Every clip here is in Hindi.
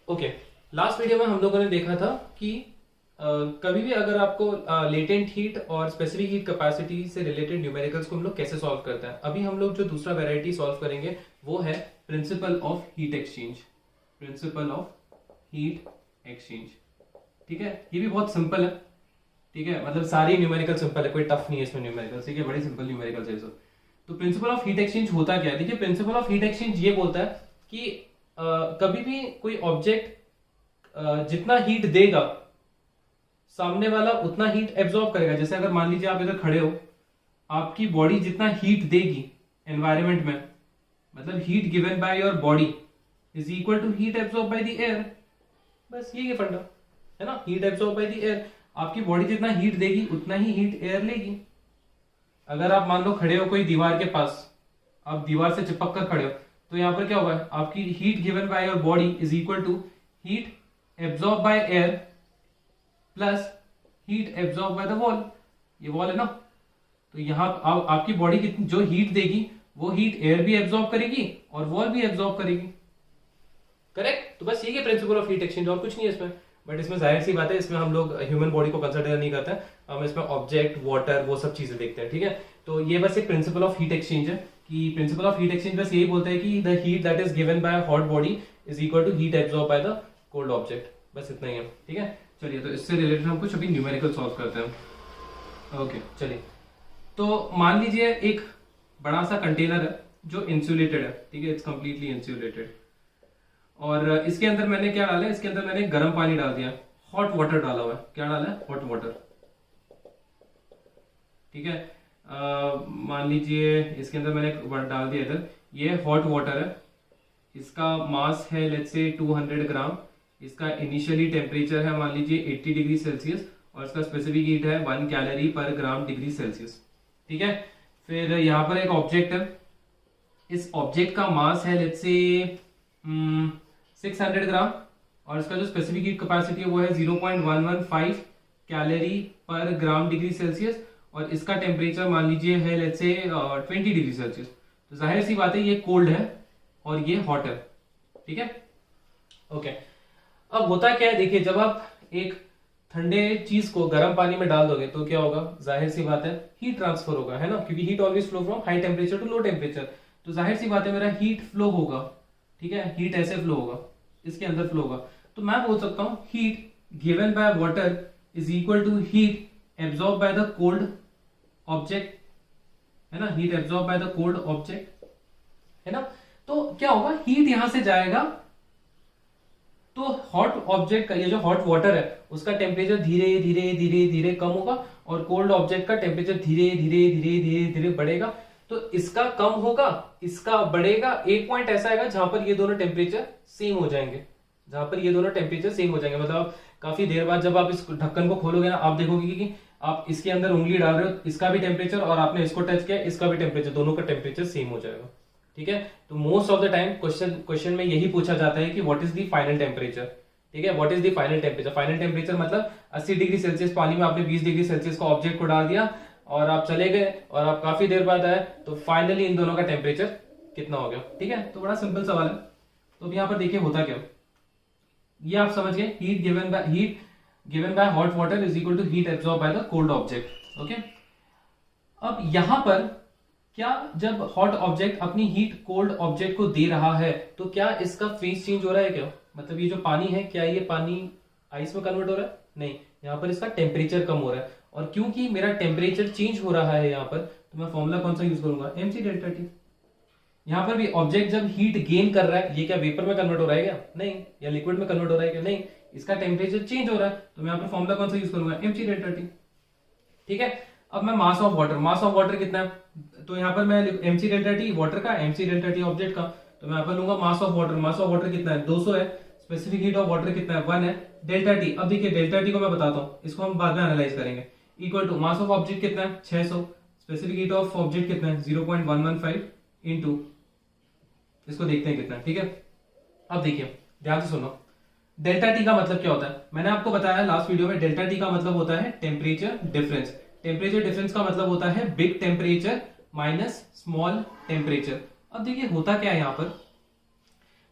ओके, लास्ट वीडियो में हम लोगों ने देखा था कि कभी भी अगर आपको लेटेंट हीट और स्पेसिफिक हीट कैपेसिटी से रिलेटेड न्यूमेरिकल्स को हम लोग कैसे सॉल्व करते हैं। अभी हम लोग जो दूसरा वैरायटी सॉल्व करेंगे वो है principle of heat exchange. Principle of heat exchange, ठीक है। ये भी बहुत सिंपल है, ठीक है। मतलब सारी न्यूमेरिकल सिंपल है, कोई टफ नहीं है इसमें न्यूमेरिकल, ठीक है। बड़ी सिंपल न्यूमेरिकल है सब। तो प्रिंसिपल ऑफ हीट एक्सचेंज होता क्या है? देखिए, प्रिंसिपल ऑफ हीट एक्सचेंज ये बोलता है कि कभी भी कोई ऑब्जेक्ट जितना हीट देगा सामने वाला उतना हीट एब्जॉर्ब करेगा। जैसे अगर मान लीजिए आप इधर खड़े हो, आपकी बॉडी जितना हीट देगी एनवायरमेंट में, मतलब heat given by your body is equal to heat absorb by the air. बस ये फंडा है ना, heat absorb by the air. आपकी बॉडी जितना हीट देगी उतना ही हीट एयर लेगी। अगर आप मान लो खड़े हो कोई दीवार के पास, आप दीवार से चिपक कर खड़े हो, तो यहां पर क्या होगा? आपकी heat given by your body is equal to heat absorb by air plus heat absorb by the wall. ये वॉल है ना, तो यहां आपकी बॉडी कितनी जो हीट देगी वो हीट एयर भी एब्जॉर्ब करेगी और वॉल भी एब्जॉर्ब करेगी। करेक्ट। तो बस ये प्रिंसिपल ऑफ हीट एक्सचेंज, और कुछ नहीं है इसमें। बट इसमें जाहिर सी बात है, इसमें हम लोग ह्यूमन बॉडी को कंसिडर नहीं करते हैं, हम इसमें ऑब्जेक्ट, वाटर, वो सब चीजें देखते हैं, ठीक है। तो ये बस एक प्रिंसिपल ऑफ हीट एक्सचेंज है कि प्रिंसिपल ऑफ हीट एक्सचेंज बस यही बोलता है कि the heat that is given by hot body is equal to heat absorb by the cold object. बस इतना ही है, ठीक है। चलिए, तो इससे रिलेटेड हम कुछ अभी न्यूमेरिकल सॉल्व करते हैं। ओके, चलिए। तो मान लीजिए एक बड़ा सा कंटेनर है जो इंसुलेटेड है, ठीक है। इट्स कंप्लीटली इंसुलेटेड, और इसके अंदर मैंने क्या डाला है? इसके अंदर मैंने गर्म पानी डाल दिया, हॉट वाटर डाला हुआ है। क्या डाला है? हॉट वाटर, ठीक है। मान लीजिए इसके अंदर मैंने डाल दिया इधर, ये हॉट वाटर है। इसका मास है लेट्स से 200 ग्राम। इसका इनिशियली टेम्परेचर है मान लीजिए 80 डिग्री सेल्सियस, और इसका स्पेसिफिक हीट है 1 calorie per gram degree Celsius, ठीक है। फिर यहाँ पर एक ऑब्जेक्ट है, इस ऑब्जेक्ट का मास है लेट्स से 600 ग्राम, और इसका जो स्पेसिफिक हीट कैपेसिटी है वो है 0.115 calorie per gram degree Celsius, और इसका टेम्परेचर मान लीजिए है लेट्स से 20 डिग्री सेल्सियस। तो जाहिर सी बात है ये कोल्ड है और ये हॉट है, ठीक है। ओके, अब होता क्या है? देखिए, जब आप एक ठंडे चीज को गर्म पानी में डाल दोगे तो क्या होगा? जाहिर सी बात है हीट ट्रांसफर होगा, है ना, क्योंकि heat always flow from high temperature to low temperature. तो जाहिर सी बात है मेरा हीट फ्लो होगा, ठीक है। हीट ऐसे फ्लो होगा, इसके अंदर फ्लो होगा। तो मैं बोल सकता हूं heat given by water is equal to heat absorb by the cold object, है ना। Heat absorb by the cold object, है ना। तो क्या होगा? हीट यहां से जाएगा तो हॉट ऑब्जेक्ट का, ये जो हॉट वाटर है उसका टेम्परेचर धीरे धीरे धीरे धीरे कम होगा, और कोल्ड ऑब्जेक्ट का टेम्परेचर धीरे धीरे धीरे धीरे धीरे बढ़ेगा। तो इसका कम होगा, इसका बढ़ेगा। एक पॉइंट ऐसा आएगा जहां पर ये दोनों टेम्परेचर सेम हो जाएंगे, जहां पर ये दोनों टेम्परेचर सेम हो जाएंगे। मतलब काफी देर बाद जब आप इस ढक्कन को खोलोगे ना, आप देखोगे कि आप इसके अंदर उंगली डाल रहे हो, इसका भी टेम्परेचर, और आपने इसको टच किया, इसका भी टेम्परेचर, दोनों का टेम्परेचर सेम हो जाएगा, ठीक है। तो most of the time question में यही पूछा जाता है कि what is the final temperature, ठीक है। What is the final temperature? Final temperature मतलब 80 डिग्री सेल्सियस पानी में आपने 20 डिग्री सेल्सियस का ऑब्जेक्ट को डाल दिया और आप चले गए, और आप काफी देर बाद आए, तो फाइनली इन दोनों का टेम्परेचर कितना हो गया, ठीक है। तो बड़ा सिंपल सवाल है। तो अब यहाँ पर देखिए होता क्या, ये आप समझ गए, heat given by hot water is equal to heat absorb by the cold object, okay. अब यहां पर क्या, जब हॉट ऑब्जेक्ट अपनी हीट कोल्ड ऑब्जेक्ट को दे रहा है तो क्या इसका फेज चेंज हो रहा है? क्या मतलब ये जो पानी है, क्या ये पानी आइस में कन्वर्ट हो रहा है? नहीं, यहाँ पर इसका टेम्परेचर कम हो रहा है। और क्योंकि मेरा टेम्परेचर चेंज हो रहा है यहाँ पर, तो मैं फॉर्मूला कौन सा यूज करूंगा? mc delta T. यहाँ पर भी ऑब्जेक्ट जब हीट गेन कर रहा है, ये क्या वेपर में कन्वर्ट हो रहा है क्या? नहीं। या लिक्विड में कन्वर्ट हो रहा है क्या? नहीं। इसका टेम्परेचर चेंज हो रहा है, तो मैं यहाँ पर फॉर्मूला कौन सा यूज करूंगा? mc डेल्टा टी, ठीक है। अब मैं मास ऑफ वाटर कितना है? तो यहाँ पर मैं mc डेल्टा टी वाटर का, mc डेल्टा टी ऑब्जेक्ट का, तो मैं यहाँ पर लूंगा मास ऑफ वाटर कितना है? 200 है। स्पेसिफिक हीट ऑफ वाटर कितना है? 1 है। डेल्टा टी, अब देखिए डेल्टा टी को मैं बताता हूँ, इसको हम बाद में एनालाइज करेंगे। Equal to mass of object कितना है? 600। स्पेसिफिक हीट ऑफ ऑब्जेक्ट कितना है? 0.115 इंटू, इसको देखते हैं कितना है, ठीक है। अब देखिए ध्यान से सुनो, डेल्टा टी का मतलब क्या होता है? मैंने आपको बताया लास्ट वीडियो में, डेल्टा टी का मतलब होता है टेम्परेचर डिफरेंस। टेम्परेचर डिफरेंस का मतलब होता है big temperature minus small temperature. अब देखिए होता क्या है यहाँ पर,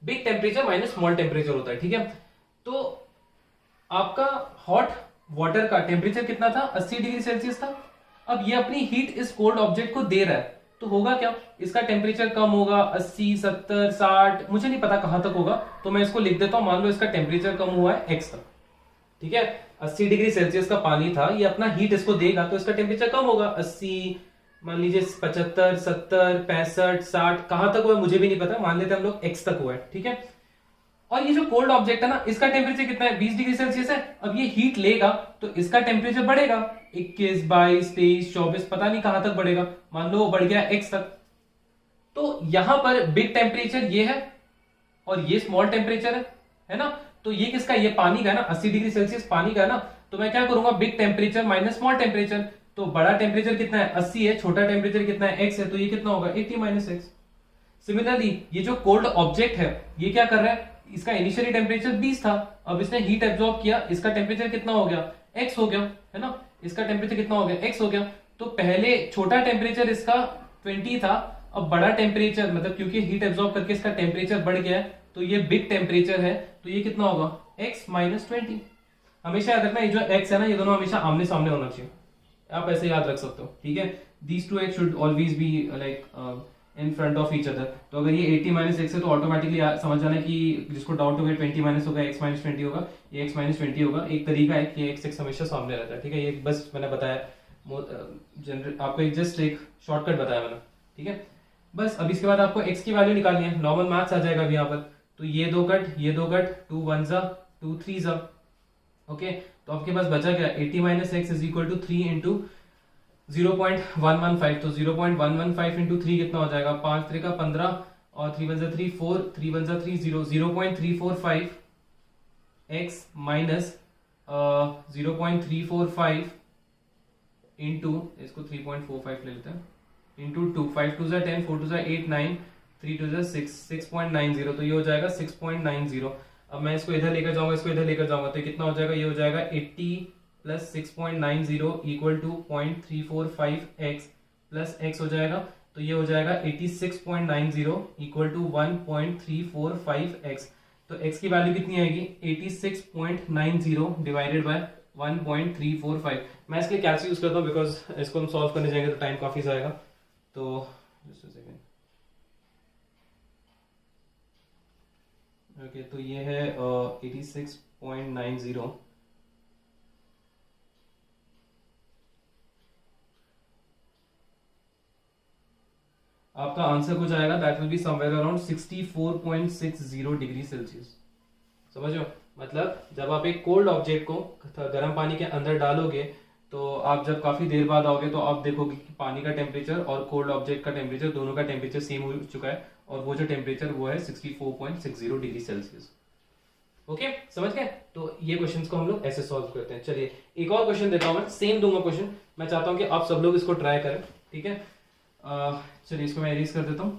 big temperature minus small temperature होता है, ठीक है। तो आपका हॉट वाटर का टेम्परेचर कितना था, 80 डिग्री सेल्सियस था। अब ये अपनी हीट इस कोल्ड ऑब्जेक्ट को दे रहा है, तो होगा क्या, इसका टेम्परेचर कम होगा, 80, 70, 60, मुझे नहीं पता कहां तक होगा, तो मैं इसको लिख देता हूं। मान लो इसका टेम्परेचर कम हुआ है x तक, ठीक है। 80 डिग्री सेल्सियस का पानी था, ये अपना हीट इसको देगा तो इसका टेम्परेचर कम होगा, 80, मान लीजिए 75, 70, 65, 60, कहां तक हुआ है मुझे भी नहीं पता, मान लेते हम लोग x तक हुआ है, ठीक है। और ये जो कोल्ड ऑब्जेक्ट है ना, इसका टेम्परेचर कितना है, 20 डिग्री सेल्सियस है। अब ये हीट लेगा तो इसका टेम्परेचर बढ़ेगा, 21, 22, 23, 24, पता नहीं कहां तक बढ़ेगा, मान लो वो बढ़ गया x तक। तो यहां पर बिग टेम्परेचर ये है और ये स्मॉल टेम्परेचर है ना। तो ये किसका, ये पानी का है ना, 80 डिग्री सेल्सियस पानी का है ना। तो मैं क्या करूंगा, big temperature minus small temperature. तो बड़ा टेम्परेचर कितना है, 80 है, छोटा टेम्परेचर कितना है, x है, तो ये कितना होगा, 80 माइनस x। सिमिलरली ये जो कोल्ड ऑब्जेक्ट है, ये क्या कर रहा है, इसका इनिशियली टेम्परेचर 20 था, अब इसने हीट एब्जॉर्ब किया, इसका टेम्परेचर कितना हो गया, x हो गया, है ना। इसका टेम्परेचर कितना हो गया, x हो गया। तो पहले छोटा टेम्परेचर इसका 20 था, अब बड़ा टेम्परेचर, मतलब क्योंकि हीट एब्जॉर्ब करके इसका टेम्परेचर बढ़ गया है, तो ये बिग टेम्परेचर है, तो ये कितना होगा, x माइनस 20। हमेशा याद रखना, ये जो x है ना, ये दोनों हमेशा आमने सामने होना चाहिए, आप ऐसे याद रख सकते हो, ठीक है। These two x should always be like in front of each other. तो अगर ये 80 माइनस एक्स है तो ऑटोमेटिकली समझ जाना कि जिसको डाउट हो गया 20 माइनस होगा, x माइनस 20 होगा, ये x माइनस 20 होगा। एक तरीका है कि x हमेशा सामने रहता है, ठीक है। ये बस मैंने बताया, आपको एक जस्ट एक शॉर्टकट बताया मैंने, ठीक है। बस अब इसके बाद आपको x की वैल्यू निकालनी है, नॉर्मल मैथ्स आ जाएगा अभी यहाँ पर। तो ये दो कट, ये दो कट, 2 1 जा 2 3 जा, ओके। तो आपके पास बचा क्या, 80 minus x is equal to 3 into 0.115। तो 0.115 इंटू 3 कितना हो जाएगा, 5 3 का 15 और 3 1 जा 3 4, 3 1 जा 3 0, 0.345 x माइनस 0.345 इंटू, इसको 3.45 ले लेते हैं, इंटू 2, 5 2 जा 10, 4 2 जा 8 9, 3 2 जा 6, 6.90। तो ये हो जाएगा 6.90। अब मैं इसको इधर लेकर जाऊंगा, इसको इधर लेकर जाऊंगा, तो कितना हो जाएगा, ये हो जाएगा 80 plus 6.90 equal to 0.345x plus x हो जाएगा। तो ये हो जाएगा 86.90 इक्वल टू 1.345x। तो x की वैल्यू कितनी आएगी, 86.90 डिवाइडेड बाय 1.345। मैं इसके लिए कैलसी यूज करता हूँ बिकॉज इसको हम सॉल्व करने जाएंगे तो टाइम काफी जाएगा। तो जस्ट अ सेकंड, ओके। तो ये है 86.90, आपका आंसर हो जाएगा that will be somewhere around 64.60 degree Celsius. समझो, मतलब जब आप एक कोल्ड ऑब्जेक्ट को गर्म पानी के अंदर डालोगे तो आप जब काफी देर बाद आओगे तो आप देखोगे कि पानी का टेम्परेचर और कोल्ड ऑब्जेक्ट का टेम्परेचर दोनों का टेम्परेचर सेम हो चुका है, और वो जो टेम्परेचर वो है 64.60 डिग्री सेल्सियस। ओके, समझ गए। तो ये क्वेश्चंस को हम लोग ऐसे सॉल्व करते हैं। चलिए एक और क्वेश्चन देता हूं, मैं सेम दूंगा क्वेश्चन, मैं चाहता हूं कि आप सब लोग इसको ट्राई करें, ठीक है। चलिए इसको मैं इरेज कर देता हूं।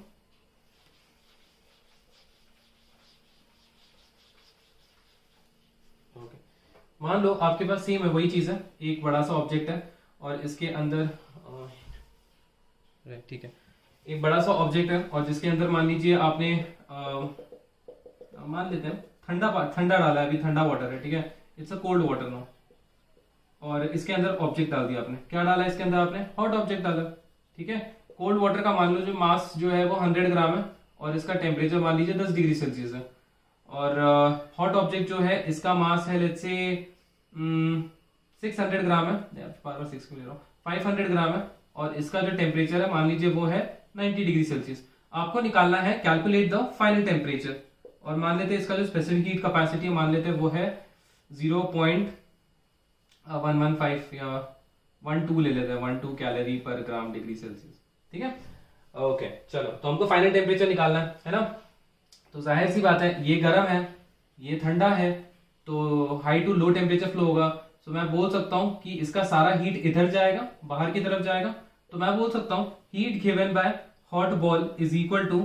ओके, मान लो आपके पास सेम है, वही चीज है, एक बड़ा सा ऑब्जेक्ट है और इसके अंदर ठीक है, एक बड़ा सा ऑब्जेक्ट है और जिसके अंदर मान लीजिए आपने मान लेते हैं ठंडा डाला है, अभी ठंडा वाटर है, ठीक है, it's a cold water no. और इसके अंदर ऑब्जेक्ट डाल दिया आपने, क्या डाला इसके अंदर आपने, हॉट ऑब्जेक्ट डाला, ठीक है। कोल्ड वाटर का मान लो जो मास जो है वो 100 ग्राम है और इसका टेम्परेचर मान लीजिए 10 डिग्री सेल्सियस है। और हॉट ऑब्जेक्ट जो है इसका मास है लेट्स से 600 ग्राम है, बार बार 6 को ले रहा हूँ, 500 ग्राम है और इसका जो टेम्परेचर है मान लीजिए वो है 90 डिग्री सेल्सियस। आपको निकालना है कैलकुलेट द फाइनल टेम्परेचर, और मान लेते हैं इसका जो स्पेसिफिक हीट कैपेसिटी मान लेते हैं वो है 0.115 या 12 ले लेते हैं, 12 calorie per gram degree Celsius, ठीक है। ओके चलो, तो हमको फाइनल टेम्परेचर निकालना है ना। तो जाहिर सी बात है, ये गर्म है ये ठंडा है, तो high to low temperature flow होगा। तो मैं बोल सकता हूं कि इसका सारा हीट इधर जाएगा, बाहर की तरफ जाएगा। तो मैं बोल सकता हूं heat given by hot ball is equal to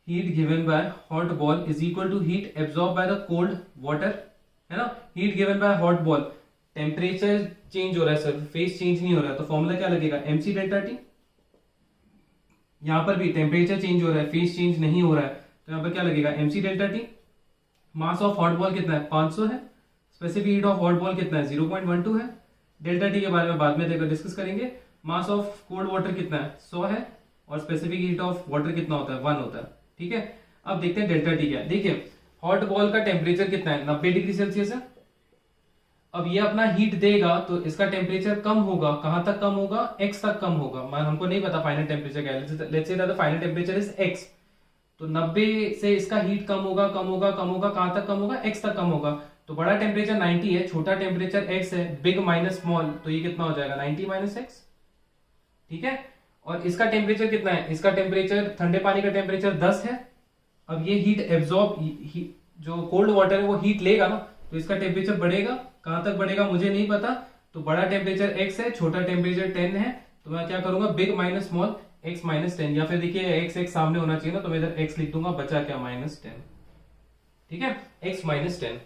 heat given by hot ball is equal to heat absorb by the cold water, है ना। Heat given by hot ball, temperature change हो रहा है सर, फेस चेंज नहीं हो रहा है, तो फॉर्मूला क्या लगेगा, mc डेल्टा टी। यहां पर भी टेम्परेचर चेंज हो रहा है, फेस चेंज नहीं हो रहा है, तो यहाँ पर क्या लगेगा mc delta T. Mass of hot ball कितना है 500 है। Specific heat of hot ball कितना है 0.12 है। डेल्टा टी के बारे में बाद में देखकर डिस्कस करेंगे। मास ऑफ कोल्ड वाटर कितना है 100 है और स्पेसिफिक हीट ऑफ वाटर कितना होता है 1 होता है। ठीक है, अब देखते हैं डेल्टा टी क्या है। देखिए हॉट बॉल का टेम्परेचर कितना है 90 डिग्री सेल्सियस है। अब ये अपना हीट देगा तो इसका टेम्परेचर कम होगा, कहां तक कम होगा x तक कम होगा। मान हमको नहीं पता फाइनल टेम्परेचर क्या है, let's say that the final temperature is x, तो 90 से इसका हीट कम होगा कम होगा कम होगा, कहां तक कम होगा x तक कम होगा। तो बड़ा टेम्परेचर 90 है, छोटा टेम्परेचर x है, बिग माइनस स्मॉल, तो ये कितना हो जाएगा 90 माइनस x। ठीक है, और इसका टेम्परेचर कितना है, इसका टेम्परेचर ठंडे पानी का टेम्परेचर 10 है। अब ये हीट एब्जॉर्ब, जो कोल्ड वाटर है वो हीट लेगा ना, तो इसका टेम्परेचर बढ़ेगा, कहां तक बढ़ेगा मुझे नहीं पता। तो बड़ा टेम्परेचर x है, छोटा टेम्परेचर 10 है, तो मैं क्या करूंगा big minus small x minus 10, या फिर देखिए x सामने होना चाहिए ना, तो मैं इधर x लिख दूंगा, बचा क्या -10। ठीक है, x माइनस 10।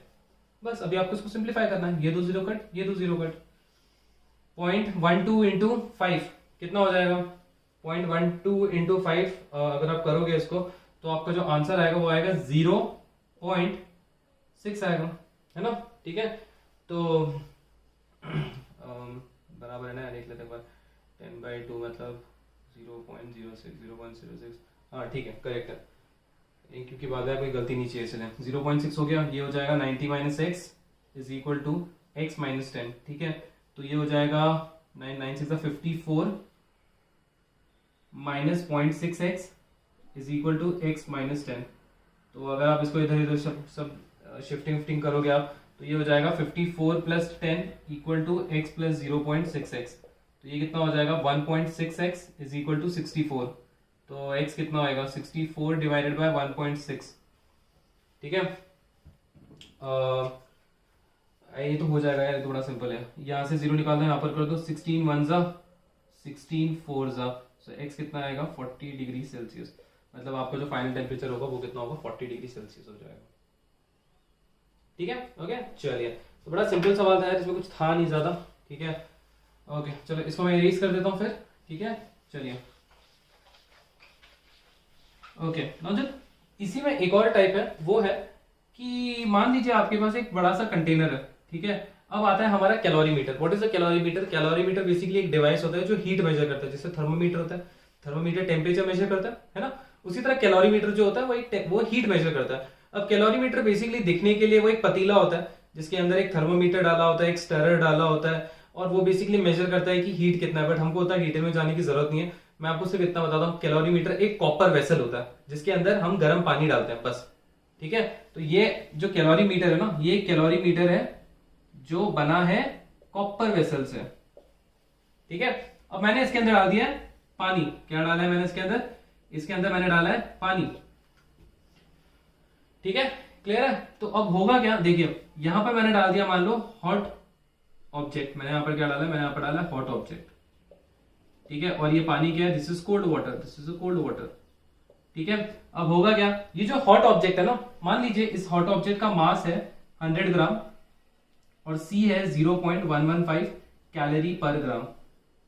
बस अभी आपको इसको सिंप्लीफाई करना है, ये दो जीरो कट, ये दो जीरो कट। 0.12 इंटू 5 कितना हो जाएगा 0.12 इंटू 5, अगर आप करोगे इसको तो आपका जो आंसर आएगा वो आएगा 0.6 आएगा, है ना। ठीक है, तो बराबर है ना, देख लेते हैं एक बार। 10/2 मतलब 0.06, हाँ ठीक है करेक्ट है, क्योंकि बाद में कोई गलती नहीं चाहिए इसलिए 0.6 हो गया। ये हो जाएगा 90 minus x is equal to x minus 10। ठीक है, तो ये हो जाएगा 996 minus 0.6x is equal to x minus 10। तो अगर आप इसको इधर इधर सब शिफ्टिंग करोगे आप, तो ये हो जाएगा 54 plus 10 equal to x plus 0.6x। तो ये कितना हो जाएगा 1.6x इज इक्वल टू 64। तो x कितना होएगा 64 डिवाइडेड बाय 1.6। ठीक है, ये तो हो जाएगा यार, थोड़ा सिंपल है। यहाँ से जीरो निकालना है, यहाँ पर कर दो 16 1 जा 16 4 जा, सो x कितना आएगा 40 डिग्री सेल्सियस। मतलब आपका जो फाइनल टेम्परेचर होगा वो कितना होगा 40 डिग्री सेल्सियस हो जाएगा। ठीक है, ओके चलिए, तो बड़ा सिंपल सवाल था यार, इसमें कुछ था नहीं ज्यादा। ठीक है, ओके चलो इसको मैं इरेज कर देता हूँ फिर। ठीक है, चलिए ओके। नाउ इसी में एक और टाइप है, वो है कि मान लीजिए आपके पास एक बड़ा सा कंटेनर है। ठीक है, अब आता है हमारा calorimeter. What is a calorimeter? Calorimeter basically एक डिवाइस होता है जो हीट मेजर करता है, जैसे थर्मोमीटर होता है, थर्मोमीटर टेम्परेचर मेजर करता है ना, उसी तरह कैलोरीमीटर जो होता है वो हीट मेजर करता है। अब कैलोरीमीटर बेसिकली दिखने के लिए वो एक पतीला होता है जिसके अंदर एक थर्मोमीटर डाला होता है, एक स्टरर डाला होता है, और वो बेसिकली मेजर करता है कि हीट कितना है। बट हमको उतना डिटेल में जाने की जरूरत नहीं है, मैं आपको सिर्फ इतना बताता हूँ, कैलोरीमीटर एक कॉपर वेसल होता है जिसके अंदर हम गर्म पानी डालते हैं बस। ठीक है, तो ये जो कैलोरीमीटर है ना, ये कैलोरीमीटर है जो बना है कॉपर वेसल से। ठीक है, अब मैंने इसके अंदर डाल दिया है पानी। क्या डाला है मैंने इसके अंदर? इसके अंदर मैंने डाला है पानी। ठीक है, क्लियर है? तो अब होगा क्या, देखिए यहां पर मैंने डाल दिया मान लो हॉट ऑब्जेक्ट। मैंने यहां पर क्या डाला है? मैंने यहां पर डाला है हॉट ऑब्जेक्ट। ठीक है, और ये पानी क्या है? This is cold water, this is a cold water. ठीक है, अब होगा क्या, ये जो हॉट ऑब्जेक्ट है ना, मान लीजिए इस हॉट ऑब्जेक्ट का मास है 100 ग्राम और C है 0.115 calorie per gram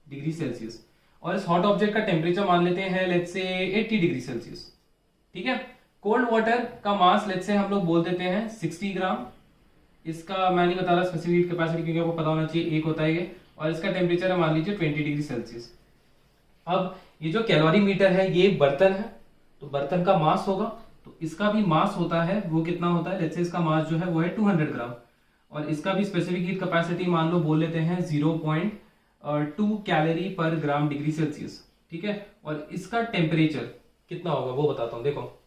degree Celsius, और इस हॉट ऑब्जेक्ट का टेम्परेचर मान लेते हैं लेट्स से 80 डिग्री सेल्सियस। ठीक है, कोल्ड वाटर का मास लेट्स से हम लोग बोल देते हैं 60 ग्राम। इसका मैं नहीं बता रहा स्पेसिफिक हीट कैपेसिटी, क्योंकि आपको पता होना चाहिए, एक होता है ये, और इसका टेम्परेचर है मान लीजिए 20 डिग्री सेल्सियस। अब ये जो कैलोरीमीटर है ये बर्तन है, तो बर्तन का मास होगा, तो इसका भी मास होता है, वो कितना होता है, लेट्स से इसका मास जो है वो है 200 ग्राम, और इसका भी स्पेसिफिक हीट कैपेसिटी मान लो बोल लेते हैं 0.2 calorie per gram degree Celsius. ठीक है, और इसका टेम्परेचर कितना होगा वो बताता हूं। देखो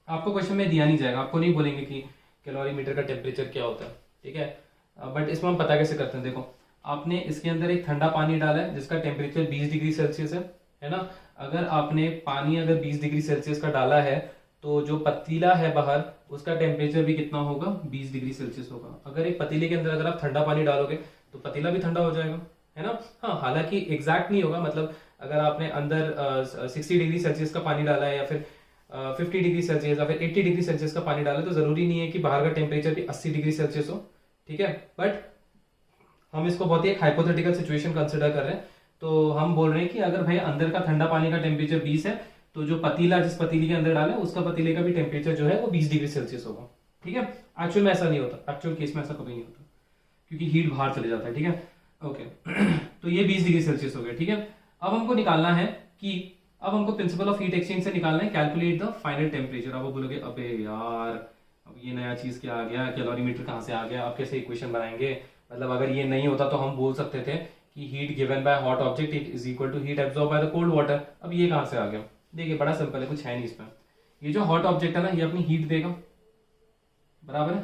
आपको क्वेश्चन में दिया नहीं जाएगा, आपको नहीं बोलेंगे कि कैलोरीमीटर का टेम्परेचर क्या होता है। ठीक है, बट इसमें हम पता कैसे करते हैं। देखो आपने इसके अंदर एक ठंडा पानी डाला है जिसका टेम्परेचर 20 डिग्री सेल्सियस है ना। अगर आपने पानी अगर 20 डिग्री सेल्सियस का डाला है तो जो पतीला है बाहर उसका टेम्परेचर भी कितना होगा 20 डिग्री सेल्सियस होगा। अगर एक पतीले के अंदर अगर आप ठंडा पानी डालोगे तो पतीला भी ठंडा हो जाएगा, है ना। हाँ, हालांकि एग्जैक्ट नहीं होगा, मतलब अगर आपने अंदर 60 डिग्री सेल्सियस का पानी डाला है या फिर 50 डिग्री सेल्सियस या फिर 80 डिग्री सेल्सियस का पानी डाला, तो जरूरी नहीं है कि बाहर का टेम्परेचर भी 80 डिग्री सेल्सियस हो। ठीक है, बट हम इसको बहुत ही एक हाइपोथेटिकल सिचुएशन कंसिडर कर रहे हैं, तो हम बोल रहे हैं कि अगर भाई अंदर का ठंडा पानी का टेम्परेचर 20 है तो जो पतीला जिस पतीली के अंदर डाला उसका पतीले का भी टेम्परेचर जो है वो 20 डिग्री सेल्सियस होगा। ठीक है, एक्चुअल में ऐसा नहीं होता, एक्चुअल केस में ऐसा कभी नहीं होता क्योंकि हीट बाहर चले जाता है। ठीक है, ओके तो ये 20 डिग्री सेल्सियस हो गया। ठीक है, अब हमको निकालना है कि अब हमको प्रिंसिपल ऑफ हीट एक्सचेंज से निकालना है कैलकुलेट द फाइनल टेम्परेचर। अब बोलोगे अबे यार अब ये नया चीज क्या आ गया, कैलोरीमीटर कहाँ से आ गया, अब कैसे इक्वेशन बनाएंगे। मतलब अगर ये नहीं होता तो हम बोल सकते थे कि heat given by hot object is equal to heat absorb by the cold water. अब ये कहाँ से आ गया, देखिए बड़ा सिंपल है, कुछ है नहीं इसमें। ये जो हॉट ऑब्जेक्ट है ना, ये अपनी हीट देगा, बराबर है।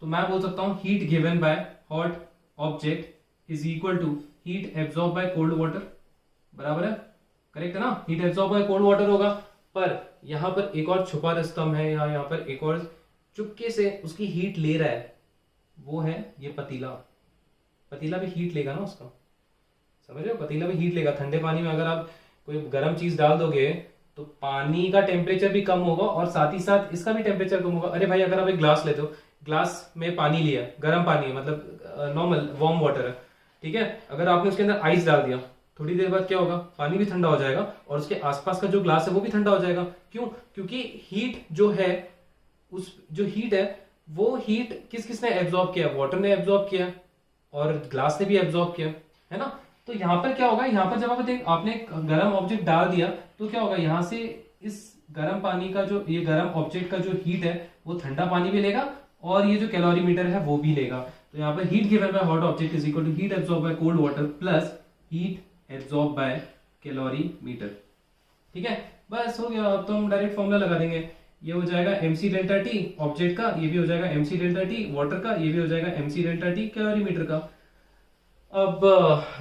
तो मैं बोल सकता हूं heat given by hot object is equal to heat absorb by cold water, बराबर है, करेक्ट है ना। Heat absorb by cold water होगा, पर यहां पर एक और छुपा रस्तम है, या यहां पर एक और चुपके से उसकी हीट ले रहा है, वो है ये पतीला। पतीला भी हीट लेगा ना उसका, समझ रहे हो, पतीला भी हीट लेगा। ठंडे पानी में अगर आप कोई गर्म चीज डाल दोगे तो पानी का टेम्परेचर भी कम होगा और साथ ही साथ इसका भी टेम्परेचर कम होगा। अरे भाई अगर आप एक ग्लास लेते हो, ग्लास में पानी लिया, गर्म पानी है, मतलब नॉर्मल वार्म वाटर है, ठीक है, अगर आपने उसके अंदर आइस डाल दिया, थोड़ी देर बाद क्या होगा, पानी भी ठंडा हो जाएगा और उसके आसपास का जो ग्लास है वो भी ठंडा हो जाएगा। क्यों? क्योंकि हीट जो है, उस जो हीट है वो हीट किसने एब्जॉर्ब किया, वाटर ने एब्जॉर्ब किया और ग्लास ने भी एब्जॉर्ब किया, है ना। तो यहाँ पर क्या होगा, यहाँ पर जब आपने गर्म ऑब्जेक्ट डाल दिया तो क्या होगा, यहाँ से इस गर्म पानी का जो, ये गर्म ऑब्जेक्ट का जो हीट है वो ठंडा पानी भी लेगा और ये जो कैलोरीमीटर है वो भी लेगा। तो यहाँ पर heat given by hot object is equal to heat absorb by cold water plus heat absorb by calorimeter. ठीक है, बस हो गया। अब तो हम डायरेक्ट फॉर्मूला लगा देंगे, ये हो जाएगा mc डेल्टा टी ऑब्जेक्ट का, ये भी हो जाएगा mc डेल्टा टी वाटर का, ये भी हो जाएगा mc डेल्टा टी कैलोरीमीटर का। अब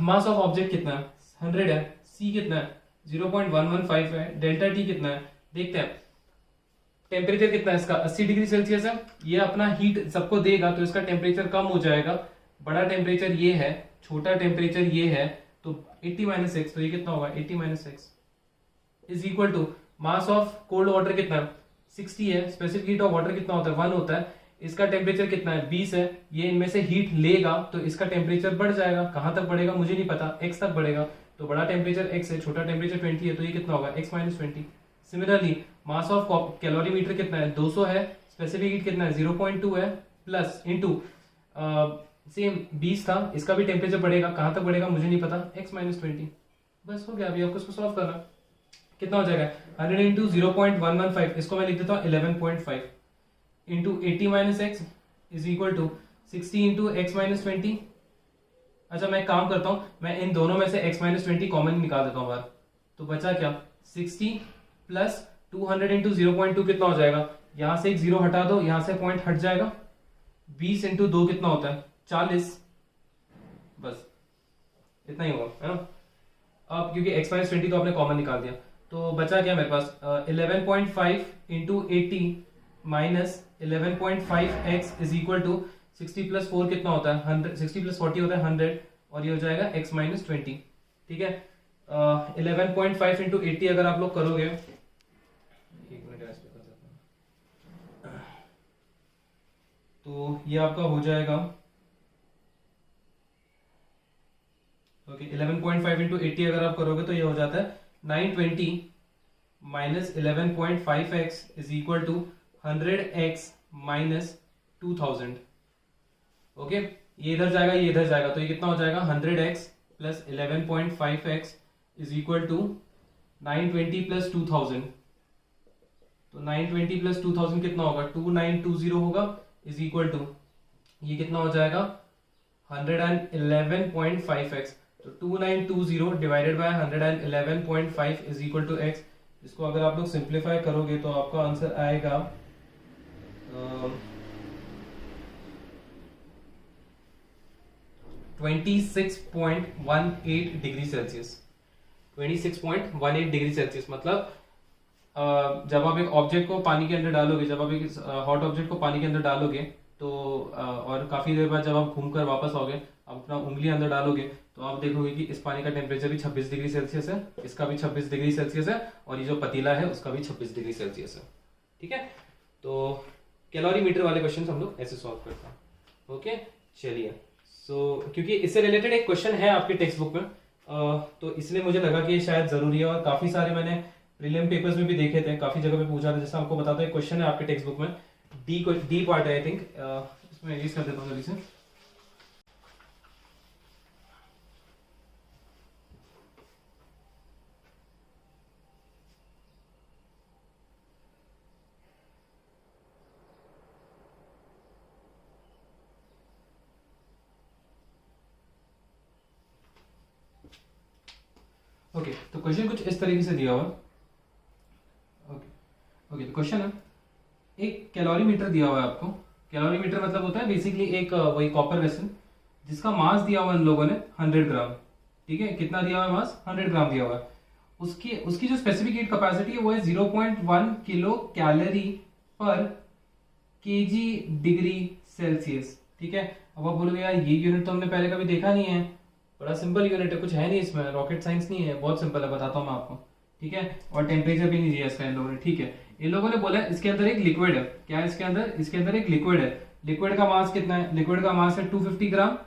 मास ऑफ ऑब्जेक्ट कितना है, 100 है, c कितना है, 0.115 है, डेल्टा टी कितना है देखते हैं। टेम्परेचर कितना है इसका, 80 डिग्री सेल्सियस है। ये अपना हीट सबको देगा तो इसका टेम्परेचर कम हो जाएगा। बड़ा टेम्परेचर ये है, छोटा टेम्परेचर ये है, तो 80 माइनस एक्स, तो ये कितना होगा 80 minus x is equal to mass of cold water कितना है 60 है, स्पेसिफिक हीट ऑफ वाटर कितना होता है 1 होता है, इसका टेम्परेचर कितना है 20 है। ये इनमें से हीट लेगा तो इसका टेम्परेचर बढ़ जाएगा, कहां तक बढ़ेगा मुझे नहीं पता, x तक बढ़ेगा। तो बड़ा टेम्परेचर x है, छोटा टेम्परेचर 20 है, तो ये कितना होगा x minus 20। Similarly mass of calorimeter कितना है 200 है, स्पेसिफिक हीट कितना है 0.2 है, प्लस इंटू सेम 20 था, इसका भी टेम्परेचर बढ़ेगा, कहां तक बढ़ेगा मुझे नहीं पता, x माइनस 20। बस हो गया, अभी आपको इसको सॉल्व करना। कितना हो जाएगा 100 इंटू 0.115, इसको मैं लिख देता हूँ 11.5 into 80 minus x is equal to 60 into x minus 20। अच्छा मैं काम करता हूं, मैं इन दोनों में से x माइनस 20 कॉमन निकाल देता हूं बाहर, तो बचा क्या 60 प्लस 200 इंटू 0.2 कितना हो जाएगा, यहां से एक जीरो हटा दो, यहां से पॉइंट हट जाएगा, 20 इंटू 2 कितना होता है 40, बस इतना ही होगा, है ना। अब क्योंकि x माइनस 20 तो आपने कॉमन निकाल दिया, तो बचा क्या मेरे पास 11.5 into 80 minus 11.5x is equal to 60 plus 4 कितना होता है 100, 60 प्लस 40 होता है 100 और ये हो जाएगा x माइनस 20। ठीक है, 11.5 इंटू 80 अगर आप लोग करोगे, एक मिनट ऐसे कर देता हूं, तो ये आपका हो जाएगा ओके 11.5 इंटू 80 अगर आप करोगे तो ये हो जाता है 920 minus 11.5x is equal to 100x minus 2000। Okay, ये इधर जाएगा, ये इधर जाएगा, तो ये कितना हो जाएगा 100x plus 11.5x is equal to 920 plus 2000। तो 920 प्लस 2000 कितना होगा 2920 होगा इज इक्वल टू ये कितना हो जाएगा 111.5x। तो 2920 divided by 111.5 is equal to x। इसको अगर आप लोग सिंप्लीफाई करोगे तो आपका आंसर आएगा 26.18 डिग्री सेल्सियस। 26.18 डिग्री सेल्सियस मतलब जब आप एक ऑब्जेक्ट को पानी के अंदर डालोगे, जब आप एक हॉट ऑब्जेक्ट को पानी के अंदर डालोगे तो और काफी देर बाद जब आप घूमकर वापस आओगे, आप अपना उंगली अंदर डालोगे तो आप देखोगे कि इस पानी का टेम्परेचर भी 26 डिग्री सेल्सियस है, इसका भी 26 डिग्री सेल्सियस है और ये जो पतीला है उसका भी 26 डिग्री सेल्सियस है। ठीक है, तो कैलोरीमीटर वाले क्वेश्चन हम लोग ऐसे सॉल्व करते हैं। ओके चलिए, सो क्योंकि इससे रिलेटेड एक क्वेश्चन है आपके टेक्स्ट बुक में, तो इसलिए मुझे लगा कि ये शायद जरूरी है और काफी सारे मैंने प्रीलिम पेपर्स में भी देखे थे, काफी जगह पे पूछा था। जैसे आपको बताता है क्वेश्चन है आपके टेक्स्ट बुक में, डी पार्ट है आई थिंक, इसमें यूज कर देता हूँ जल्दी से। ओके तो क्वेश्चन कुछ इस तरीके से दिया हुआ। ओके तो क्वेश्चन है, एक कैलोरीमीटर दिया हुआ है आपको। कैलोरीमीटर मतलब होता है बेसिकली एक वही कॉपर वेसल, जिसका मास दिया हुआ इन लोगों ने 100 ग्राम। ठीक है, कितना दिया हुआ है मास? 100 ग्राम दिया हुआ है। उसकी उसकी जो स्पेसिफिक हीट कैपेसिटी है वो है 0.1 किलो कैलोरी पर केजी डिग्री सेल्सियस। ठीक है, अब आप बोलोगे यार ये यूनिट तो हमने पहले कभी देखा नहीं है, बड़ा सिंपल यूनिट है, कुछ है नहीं इसमें, रॉकेट साइंस नहीं है, बहुत सिंपल है, बताता हूँ मैं आपको। ठीक है, और टेम्परेचर भी नहीं दिया इसका इन लोगों ने। ठीक है, इन लोगों ने बोला इसके अंदर एक लिक्विड है। क्या है इसके अंदर? इसके अंदर एक लिक्विड है। लिक्विड का मास कितना है? लिक्विड का मास है 250 ग्राम।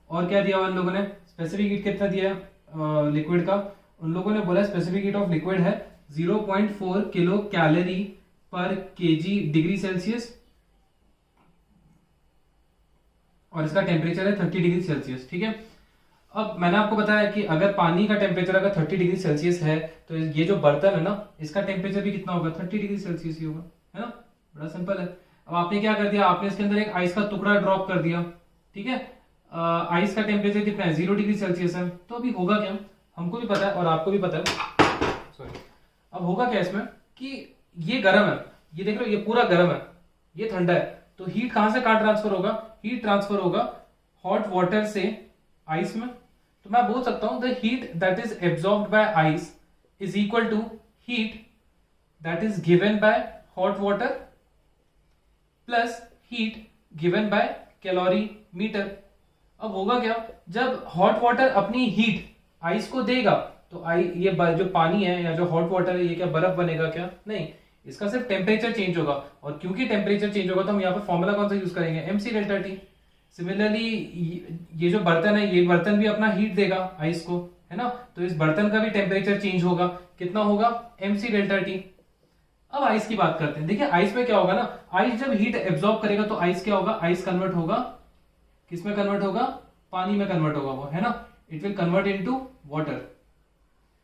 और क्या दिया हुआ इन लोगों ने? स्पेसिफिक हीट कितना दिया है लिक्विड का? उन लोगों ने बोला स्पेसिफिक हीट ऑफ लिक्विड है 0.4 किलो कैलोरी पर केजी डिग्री सेल्सियस, और इसका टेम्परेचर है 30 डिग्री सेल्सियस। ठीक है, अब मैंने आपको बताया कि अगर पानी का टेम्परेचर अगर 30 डिग्री सेल्सियस है तो ये जो बर्तन है ना, इसका टेम्परेचर भी कितना होगा? 30 डिग्री सेल्सियस ही होगा, है ना? बड़ा सिंपल है। अब आपने क्या कर दिया, आपने इसके अंदर एक आइस का टुकड़ा ड्रॉप कर दिया। ठीक है, आइस का टेम्परेचर कितना है? 0 डिग्री सेल्सियस है। तो अभी होगा क्या, हमको भी पता है और आपको भी पता है, सॉरी। अब होगा क्या इसमें कि ये गर्म है, ये देख रहे हो, ये पूरा गर्म है, ये ठंडा है। तो हीट कहां से कहां ट्रांसफर होगा? हीट ट्रांसफर होगा हॉट वाटर से आइस में। तो मैं बोल सकता हूं the heat that is absorbed by ice is equal to heat that is given by hot water plus heat given by calorimeter. अब होगा क्या, जब हॉट वाटर अपनी हीट आइस को देगा तो ये जो पानी है या जो हॉट वाटर है ये क्या बर्फ बनेगा? क्या नहीं, इसका सिर्फ टेम्परेचर चेंज होगा। और क्योंकि टेम्परेचर चेंज होगा तो हम यहाँ पर फॉर्मूला कौन सा यूज करेंगे? MC delta T. सिमिलरली ये जो बर्तन है, ये बर्तन भी अपना हीट देगा आइस को, है ना? तो इस बर्तन का भी टेम्परेचर चेंज होगा, कितना होगा? MC delta T. अब आइस की बात करते हैं। देखिए आइस में क्या होगा ना, आइस जब हीट एब्जॉर्ब करेगा तो आइस क्या होगा? आइस कन्वर्ट होगा, किसमें कन्वर्ट होगा? पानी में कन्वर्ट होगा वो, है ना? It will convert into water.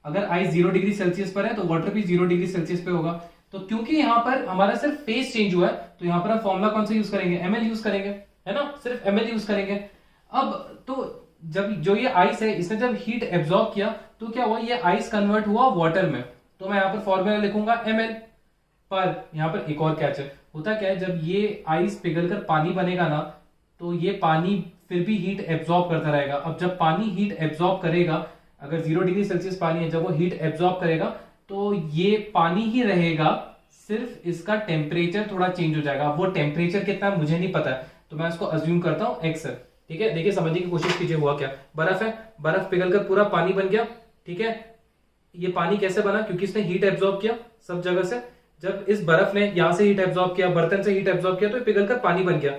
अगर आइस 0 डिग्री सेल्सियस पर है तो वाटर भी 0 डिग्री सेल्सियस पे होगा। तो क्योंकि यहां पर हमारा सिर्फ फेस चेंज हुआ है तो यहां पर हम फॉर्मूला कौन सा यूज करेंगे? एमएल यूज करेंगे, है ना? सिर्फ एमएल यूज करेंगे। अब तो जब जो ये आइस है इसने जब हीट एब्जॉर्ब किया तो क्या हुआ? ये आइस कन्वर्ट हुआ वाटर में। तो मैं यहां पर फॉर्मूला लिखूंगा एमएल। पर यहां पर एक और कैच है, होता क्या है, जब ये आइस पिघलकर पानी बनेगा ना तो ये पानी फिर भी हीट एब्जॉर्ब करता रहेगा। अब जब पानी हीट एब्जॉर्ब करेगा, अगर 0 डिग्री सेल्सियस पानी है, जब वो हीट एब्जॉर्ब करेगा तो ये पानी ही रहेगा, सिर्फ इसका टेम्परेचर थोड़ा चेंज हो जाएगा। वो टेम्परेचर कितना है मुझे नहीं पता है, तो मैं इसको अज्यूम करता हूं एक्स है। ठीक है, देखिए समझने की कोशिश कीजिए, हुआ क्या? बर्फ है, बर्फ पिघलकर पूरा पानी बन गया। ठीक है, ये पानी कैसे बना? क्योंकि इसने हीट एब्जॉर्ब किया सब जगह से। जब इस बर्फ ने यहां से हीट एब्जॉर्ब किया, बर्तन से हीट एब्जॉर्ब किया, तो पिघलकर पानी बन गया।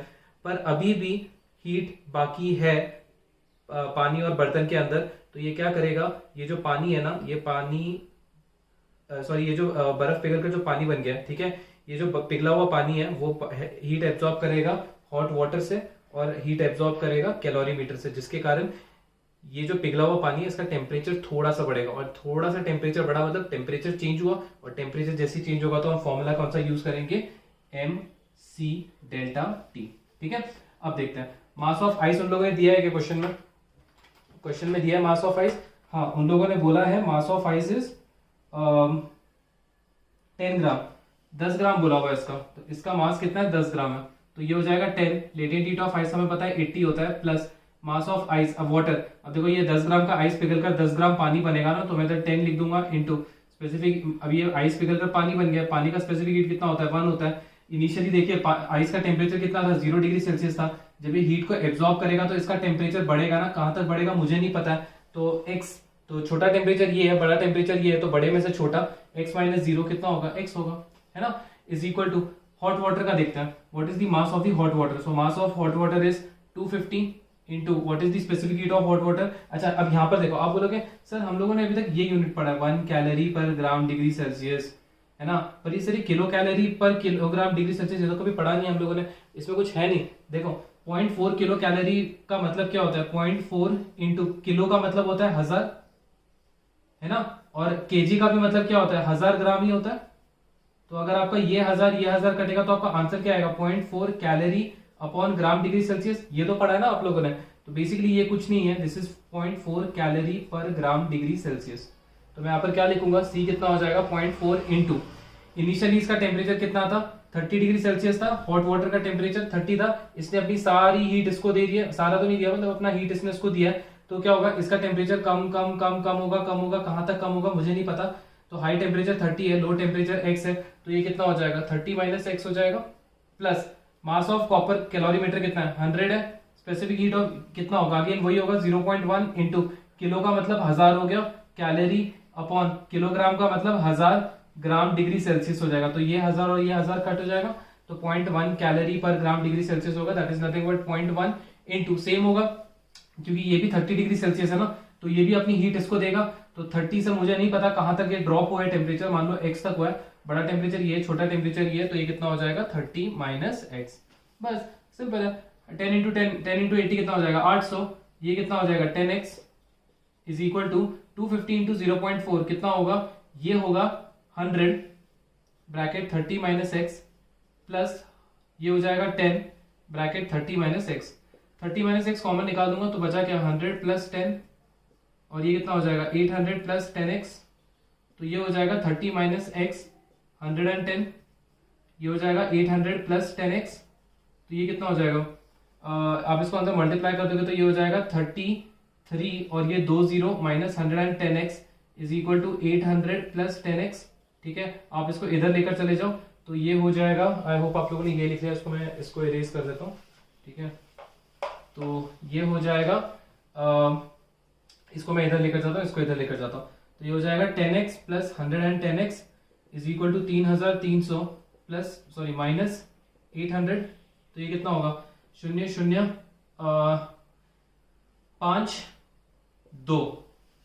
पर अभी भी हीट बाकी है पानी और बर्तन के अंदर। तो ये क्या करेगा, ये जो पानी है ना, ये पानी सॉरी ये जो बर्फ पिघलकर जो पानी बन गया, ठीक है, ये जो पिघला हुआ पानी है वो हीट एब्जॉर्ब करेगा हॉट वाटर से और हीट एब्जॉर्ब करेगा कैलोरीमीटर से, जिसके कारण ये जो पिघला हुआ पानी है इसका टेम्परेचर थोड़ा सा बढ़ेगा। और थोड़ा सा टेम्परेचर बढ़ा मतलब टेम्परेचर चेंज हुआ, और टेम्परेचर जैसे चेंज होगा तो हम फॉर्मूला कौन सा यूज करेंगे? M C delta T. ठीक है, अब देखते हैं मास ऑफ आइस उन लोगों ने दिया है कि क्वेश्चन में दिया है मास ऑफ आइस। हाँ, उन लोगों ने बोला है मास ऑफ आइस इज 10 ग्राम, 10 ग्राम बोला हुआ है इसका। तो इसका मास कितना है? 10 ग्राम है। तो ये हो जाएगा 10। लेटेंट हीट ऑफ आइस हमें पता है 80 होता है, प्लस मास ऑफ आइस अब वाटर। अब देखो ये 10 ग्राम का आइस पिघलकर 10 ग्राम पानी बनेगा ना, तो मैं तो 10 लिख दूंगा इंटू स्पेसिफिक। अब ये आइस पिघलकर पानी बन गया, पानी का स्पेसिफिक हीट कितना होता है? 1 होता है। इनिशियली देखिए आइस का टेम्परेचर कितना था? 0 डिग्री सेल्सियस था। जब ये हीट को एब्जॉर्ब करेगा तो इसका टेम्परेचर बढ़ेगा ना, कहां तक बढ़ेगा मुझे नहीं पता है। तो x, तो छोटा टेम्परेचर ये है, बड़ा टेम्परेचर ये है, तो बड़े में से छोटा x माइनस 0 कितना होगा? x होगा, है ना? Is equal to hot water का देखते हैं, what is the mass of the hot water. So mass of hot water is 250 into what is the specific heat of hot water. अच्छा अब यहाँ पर देखो, आप बोलोगे सर हम लोगों ने अभी तक ये यूनिट पढ़ा है 1 calorie per gram degree Celsius, है ना, पर ये सर किलो कैलोरी पर किलोग्राम डिग्री सेल्सियस ये तो कभी पढ़ा नहीं हम लोगों ने, इसमें कुछ है नहीं। देखो 0.4 किलो कैलोरी का मतलब क्या होता है, 0.4 इंटू किलो का मतलब होता है 1000, है ना, और केजी का भी मतलब क्या होता है 1000 ग्राम ही होता है। तो अगर आपका ये 1000 कटेगा तो आपका आंसर क्या आएगा 0.4 calorie upon gram degree Celsius, ये तो पढ़ा है ना आप लोगों ने। तो बेसिकली ये कुछ नहीं है, this is 0.4 calorie per gram degree Celsius. तो मैं यहाँ पर क्या लिखूंगा, सी कितना हो जाएगा 0.4 इंटू इनिशियली इसका टेम्परेचर कितना था 30 डिग्री सेल्सियस था, हॉट वाटर का टेम्परेचर 30 था, इसने अपनी सारी हीट इसको दे दी है, सारा तो नहीं दिया मतलब अपना हीट इसने इसको दिया है, तो क्या होगा इसका टेम्परेचर कम कम कम कम होगा, कम होगा, कहां तक कम होगा मुझे नहीं पता। तो हाई टेम्परेचर 30 है, लो टेम्परेचर x है, तो ये कितना हो जाएगा 30 माइनस एक्स हो जाएगा, plus mass of copper calorimeter कितना है 100 है, स्पेसिफिक हीट ऑफ कितना होगा अगेन वही होगा 0.1 इंटू किलो का मतलब 1000 हो गया, कैलोरी अपॉन किलोग्राम का मतलब 1000 ग्राम डिग्री सेल्सियस हो जाएगा। तो ये 1000 और ये 1000 कट हो जाएगा, तो 0.1 calorie per gram degree Celsius होगा, that is nothing but 0.1 into same होगा क्योंकि ये भी 30 डिग्री सेल्सियस है ना, तो ये भी अपनी हीट इसको देगा। तो 30 से मुझे नहीं पता कहां तक ये ड्रॉप हुआ है टेम्परेचर, मान लो x तक हुआ है, बड़ा टेम्परेचर ये, छोटा टेम्परेचर ये, तो ये कितना हो जाएगा 30 माइनस एक्स, बस सिंपल है। 10 इंटू 80 कितना हो जाएगा 800, ये कितना हो जाएगा 10x is equal to 250 into 0.4 कितना होगा, ये होगा 100 ब्रैकेट 30 माइनस एक्स प्लस ये हो जाएगा 10 bracket 30 minus x, 30 minus x common निकाल दूंगा तो बचा क्या 100 प्लस 10 और ये कितना हो जाएगा 800 प्लस 10x, तो ये हो जाएगा 30 माइनस एक्स 110, ये हो जाएगा 800 प्लस 10x, तो ये कितना हो जाएगा आप इसको अंदर मल्टीप्लाई कर दोगे तो ये हो जाएगा 33 और ये 20 minus 110x is equal to 800 plus 10x। ठीक है, आप इसको इधर लेकर चले जाओ तो ये हो जाएगा, आई होप आप लोगों ने ये लिख लिया, इसको मैं इसको इरेज कर देता हूँ। ठीक है, तो ये हो जाएगा इसको मैं इधर लेकर जाता हूँ, इसको इधर लेकर जाता हूँ, तो ये हो जाएगा 10x plus 110x is equal to 3300 plus sorry minus 800, तो ये कितना होगा 0.052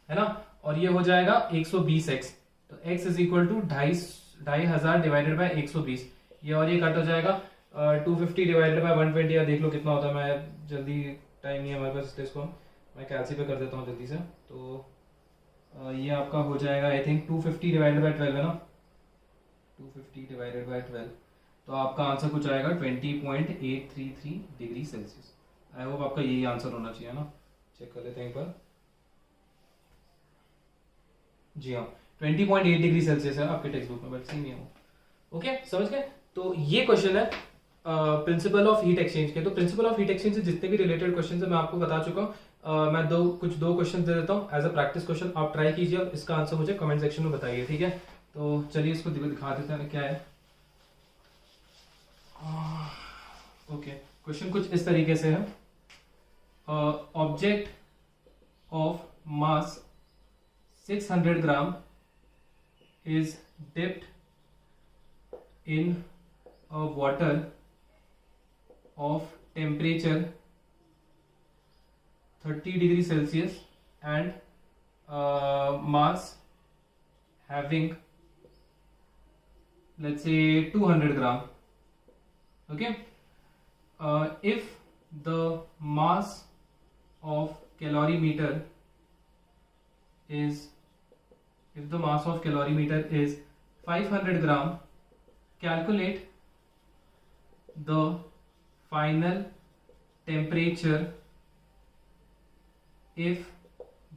है ना, और ये हो जाएगा 120x, तो x is equal to 2500 divided by 120, ये और ये कट हो जाएगा 250 डिवाइडेड बाय 120, या देख लो कितना होता है, मैं जल्दी टाइम नहीं है हमारे पास, इसको मैं कैलसी पे कर देता हूँ जल्दी से। तो ये आपका हो जाएगा आई थिंक 250 डिवाइडेड बाय 12 है ना, 250 डिवाइडेड बाय 12, तो आपका आंसर कुछ आएगा 20.833 डिग्री सेल्सियस। आई होप आपका यही आंसर होना चाहिए ना, चेक कर लेते हैं एक बार। जी हाँ 20.8 डिग्री सेल्सियस है आपके टेक्स्ट बुक में, बट सेम ही है वो। ओके समझ गए, तो ये क्वेश्चन है प्रिंसिपल ऑफ हीट एक्सचेंज के। तो प्रिंसिपल ऑफ हीट एक्सचेंज से जितने भी रिलेटेड क्वेश्चन है मैं आपको बता चुका हूँ। मैं कुछ दो क्वेश्चन दे देता हूँ एज अ प्रैक्टिस क्वेश्चन, आप ट्राई कीजिए और इसका आंसर मुझे कमेंट सेक्शन में बताइए। ठीक है, तो चलिए इसको दिखा देते हैं क्या है। ओके, क्वेश्चन कुछ इस तरीके से है, object of mass 600 gram is dipped in a water of temperature 30 degree Celsius and mass having let's say 200 gram. Okay, if the mass of calorimeter is 500 gram, calculate the final temperature if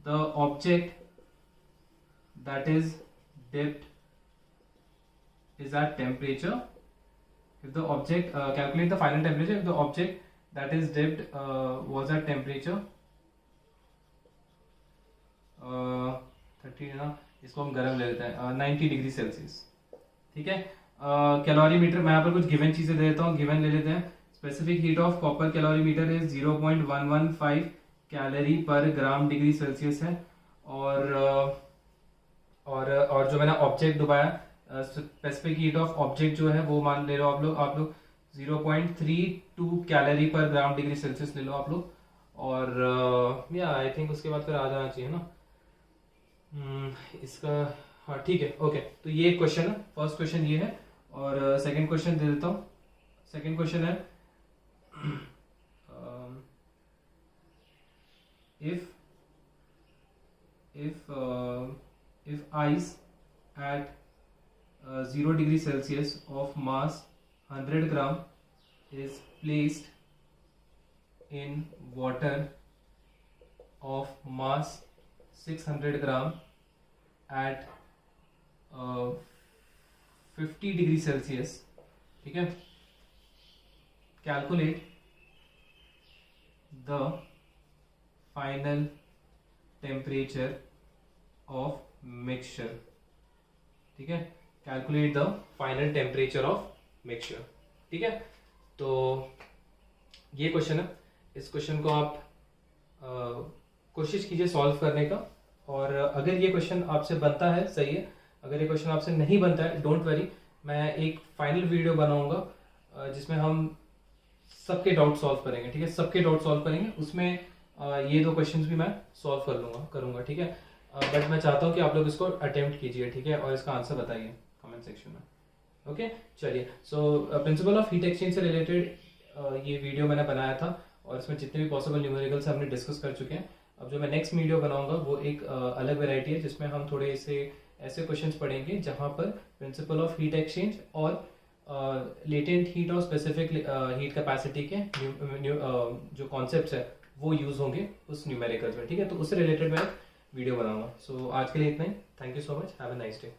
the object that is dipped is at temperature, if the object calculate the final temperature if the object that is dipped was at temperature 30 ना, इसको हम गर्म ले लेते हैं 90 डिग्री सेल्सियस। ठीक है, कैलोरीमीटर मैं यहाँ पर कुछ गिवन चीजें दे देता हूँ, गिवन ले लेते हैं। Specific heat of copper calorimeter is 0.115 calorie per gram degree Celsius है, और जो मैंने ऑब्जेक्ट डुबाया स्पेसिफिक हीट ऑफ ऑब्जेक्ट जो है वो मान ले लो आप लोग 0.32 calorie per gram degree Celsius ले लो आप लोग, और या आई थिंक उसके बाद फिर आ जाना चाहिए ना। इसका हाँ ठीक है, ओके। तो ये एक क्वेश्चन है, फर्स्ट क्वेश्चन ये है, और सेकंड क्वेश्चन दे देता हूँ। सेकंड क्वेश्चन है if ice at 0 degree Celsius of mass 100 gram is placed in water of mass 600 gram at 50 degree Celsius, ठीक है, calculate the final temperature of mixture, ठीक है, calculate the final temperature of mixture, ठीक है। तो ये क्वेश्चन है, इस क्वेश्चन को आप कोशिश कीजिए सॉल्व करने का, और अगर ये क्वेश्चन आपसे बनता है सही है, अगर ये क्वेश्चन आपसे नहीं बनता है डोंट वरी, मैं एक फाइनल वीडियो बनाऊंगा जिसमें हम सबके डाउट सॉल्व करेंगे, ठीक है, सबके डाउट सॉल्व करेंगे, उसमें ये दो क्वेश्चंस भी मैं सॉल्व करूंगा, ठीक है। बट मैं चाहता हूँ कि आप लोग इसको अटेम्प्ट कीजिए, ठीक है, और इसका आंसर बताइए कमेंट सेक्शन में। ओके, चलिए। So principle of heat exchange से रिलेटेड ये वीडियो मैंने बनाया था, और इसमें जितने भी पॉसिबल न्यूमेरिकल्स हमने डिस्कस कर चुके हैं। अब जो मैं नेक्स्ट वीडियो बनाऊंगा वो एक अलग वेराइटी है, जिसमें हम थोड़े ऐसे क्वेश्चंस पढ़ेंगे जहां पर प्रिंसिपल ऑफ हीट एक्सचेंज और लेटेंट हीट और स्पेसिफिक हीट कैपेसिटी के जो कॉन्सेप्ट्स है वो यूज होंगे उस न्यूमेरिकल्स में, ठीक है। तो उससे रिलेटेड मैं वीडियो बनाऊंगा। सो आज के लिए इतना ही, thank you so much, have a nice day.